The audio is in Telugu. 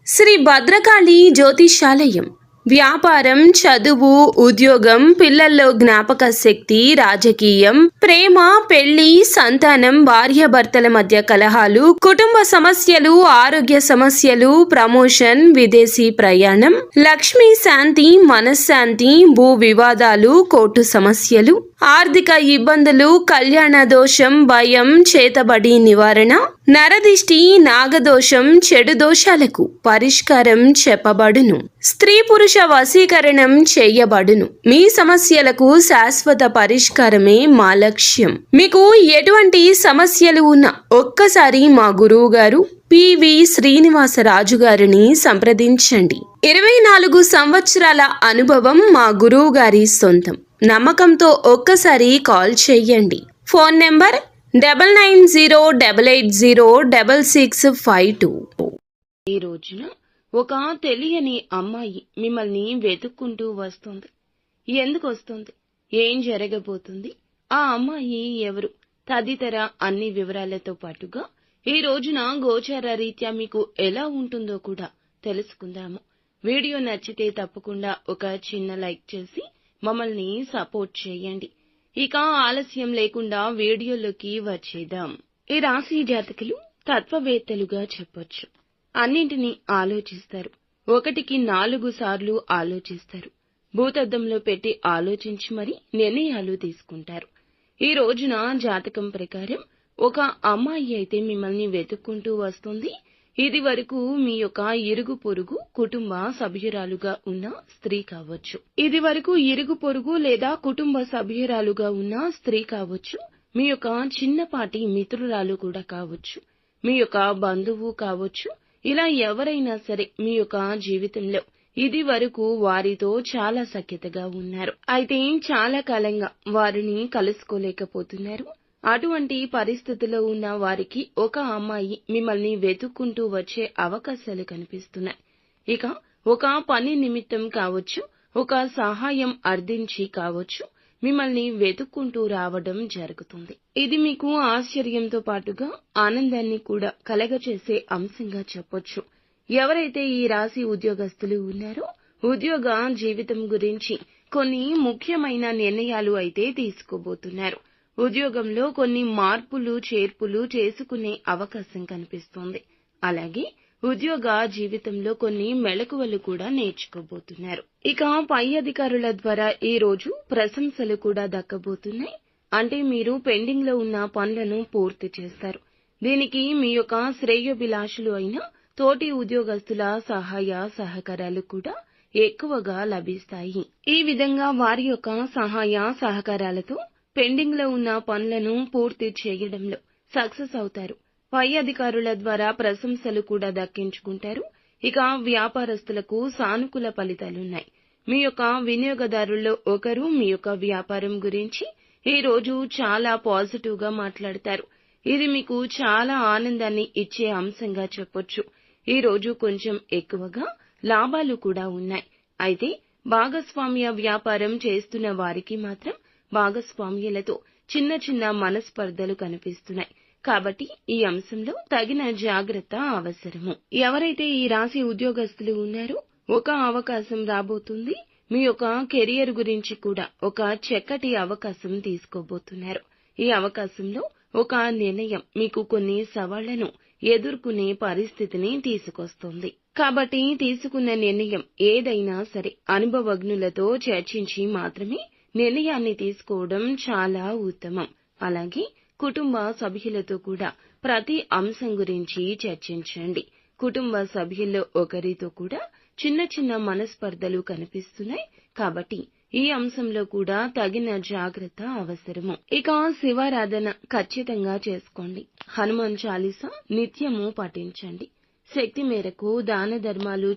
శ్రీ భద్రకాళి జ్యోతిషాలయం. వ్యాపారం, చదువు, ఉద్యోగం, పిల్లల్లో జ్ఞాపక శక్తి, రాజకీయం, ప్రేమ, పెళ్లి, సంతానం, భార్యాభర్తల మధ్య కలహాలు, కుటుంబ సమస్యలు, ఆరోగ్య సమస్యలు, ప్రమోషన్, విదేశీ ప్రయాణం, లక్ష్మీ శాంతి, మనశ్శాంతి, భూ వివాదాలు, కోర్టు సమస్యలు, ఆర్థిక ఇబ్బందులు, కళ్యాణ దోషం, భయం, చేతబడి నివారణ, నరదిష్టి, నాగదోషం, చెడు దోషాలకు పరిష్కారం చెప్పబడును. స్త్రీ పురుష వశీకరణం చేయబడును. మీ సమస్యలకు శాశ్వత పరిష్కారమే మా లక్ష్యం. మీకు ఎటువంటి సమస్యలు ఉన్నా ఒక్కసారి మా గురువు గారు పివి శ్రీనివాసరాజు గారిని సంప్రదించండి. 24 సంవత్సరాల అనుభవం మా గురువు గారి సొంతం. నమ్మకంతో ఒక్కసారి కాల్ చేయండి. Phone number 9908806652. ఈ రోజున ఒక తెలియని అమ్మాయి మిమ్మల్ని వెతుక్కుంటూ వస్తుంది. ఎందుకు వస్తుంది, ఏం జరగబోతుంది, ఆ అమ్మాయి ఎవరు తదితర అన్ని వివరాలతో పాటుగా ఈ రోజున గోచార రీత్యా మీకు ఎలా ఉంటుందో కూడా తెలుసుకుందాము. వీడియో నచ్చితే తప్పకుండా ఒక చిన్న లైక్ చేసి మమ్మల్ని సపోర్ట్ చేయండి. ఇక ఆలస్యం లేకుండా వీడియోలోకి వచ్చేద్దాం. ఈ రాశి జాతకులు తత్వవేత్తలుగా చెప్పొచ్చు. అన్నింటినీ ఆలోచిస్తారు. 1కి 4 సార్లు ఆలోచిస్తారు. భూతద్దంలో పెట్టి ఆలోచించి మరి నిర్ణయాలు తీసుకుంటారు. ఈ రోజున జాతకం ప్రకారం ఒక అమ్మాయి అయితే మిమ్మల్ని వెతుక్కుంటూ వస్తుంది. ఇది వరకు మీ యొక్క ఇరుగు పొరుగు కుటుంబ సభ్యురాలుగా ఉన్న స్త్రీ కావచ్చు. ఇది వరకు ఇరుగు పొరుగు లేదా కుటుంబ సభ్యురాలుగా ఉన్న స్త్రీ కావచ్చు. మీ యొక్క చిన్నపాటి మిత్రురాలు కూడా కావచ్చు. మీ యొక్క బంధువు కావచ్చు. ఇలా ఎవరైనా సరే మీ యొక్క జీవితంలో ఇది వరకు వారితో చాలా సఖ్యతగా ఉన్నారు. అయితే చాలా కాలంగా వారిని కలుసుకోలేకపోతున్నారు. అటువంటి పరిస్థితిలో ఉన్న వారికి ఒక అమ్మాయి మిమ్మల్ని వెతుక్కుంటూ వచ్చే అవకాశాలు కనిపిస్తున్నాయి. ఇక ఒక పని నిమిత్తం కావచ్చు, ఒక సహాయం అర్థించి కావచ్చు, మిమ్మల్ని వెతుక్కుంటూ రావడం జరుగుతుంది. ఇది మీకు ఆశ్చర్యంతో పాటుగా ఆనందాన్ని కూడా కలగచేసే అంశంగా చెప్పొచ్చు. ఎవరైతే ఈ రాశి ఉద్యోగస్తులు ఉన్నారో ఉద్యోగ జీవితం గురించి కొన్ని ముఖ్యమైన నిర్ణయాలు అయితే తీసుకోబోతున్నారు. ఉద్యోగంలో కొన్ని మార్పులు చేర్పులు చేసుకునే అవకాశం కనిపిస్తోంది. అలాగే ఉద్యోగ జీవితంలో కొన్ని మెళకువలు కూడా నేర్చుకోబోతున్నారు. ఇక పై అధికారుల ద్వారా ఈ రోజు ప్రశంసలు కూడా దక్కబోతున్నాయి. అంటే మీరు పెండింగ్ లో ఉన్న పనులను పూర్తి చేస్తారు. దీనికి మీ యొక్క శ్రేయోభిలాషులు అయిన తోటి ఉద్యోగస్తుల సహాయ సహకారాలు కూడా ఎక్కువగా లభిస్తాయి. ఈ విధంగా వారి యొక్క సహాయ సహకారాలతో పెండింగ్ లో ఉన్న పనులను పూర్తి చేయడంలో సక్సెస్ అవుతారు. పై అధికారుల ద్వారా ప్రశంసలు కూడా దక్కించుకుంటారు. ఇక వ్యాపారస్తులకు సానుకూల ఫలితాలున్నాయి. మీ యొక్క వినియోగదారుల్లో ఒకరు మీ యొక్క వ్యాపారం గురించి ఈ రోజు చాలా పాజిటివ్ గా మాట్లాడతారు. ఇది మీకు చాలా ఆనందాన్ని ఇచ్చే అంశంగా చెప్పొచ్చు. ఈ రోజు కొంచెం ఎక్కువగా లాభాలు కూడా ఉన్నాయి. అయితే భాగస్వామ్య వ్యాపారం చేస్తున్న వారికి మాత్రం భాగస్వామ్యులతో చిన్న చిన్న మనస్పర్ధలు కనిపిస్తున్నాయి. కాబట్టి ఈ అంశంలో తగిన జాగ్రత్త అవసరము. ఎవరైతే ఈ రాశి ఉద్యోగస్తులు ఉన్నారో ఒక అవకాశం రాబోతుంది. మీ యొక్క కెరియర్ గురించి కూడా ఒక చక్కటి అవకాశం తీసుకోబోతున్నారు. ఈ అవకాశంలో ఒక నిర్ణయం మీకు కొన్ని సవాళ్లను ఎదుర్కొనే పరిస్థితిని తీసుకొస్తుంది. కాబట్టి తీసుకున్న నిర్ణయం ఏదైనా సరే అనుభవజ్ఞులతో చర్చించి మాత్రమే నిర్ణయాన్ని తీసుకోవడం చాలా ఉత్తమం. అలాగే కుటుంబ సభ్యులతో కూడా ప్రతి అంశం గురించి చర్చించండి. కుటుంబ సభ్యుల్లో ఒకరితో కూడా చిన్న చిన్న మనస్పర్ధలు కనిపిస్తున్నాయి. కాబట్టి ఈ అంశంలో కూడా తగిన జాగ్రత్త అవసరము. ఇక శివారాధన ఖచ్చితంగా చేసుకోండి. హనుమాన్ చాలీసా నిత్యము పఠించండి. శక్తి మేరకు దాన ధర్మాలు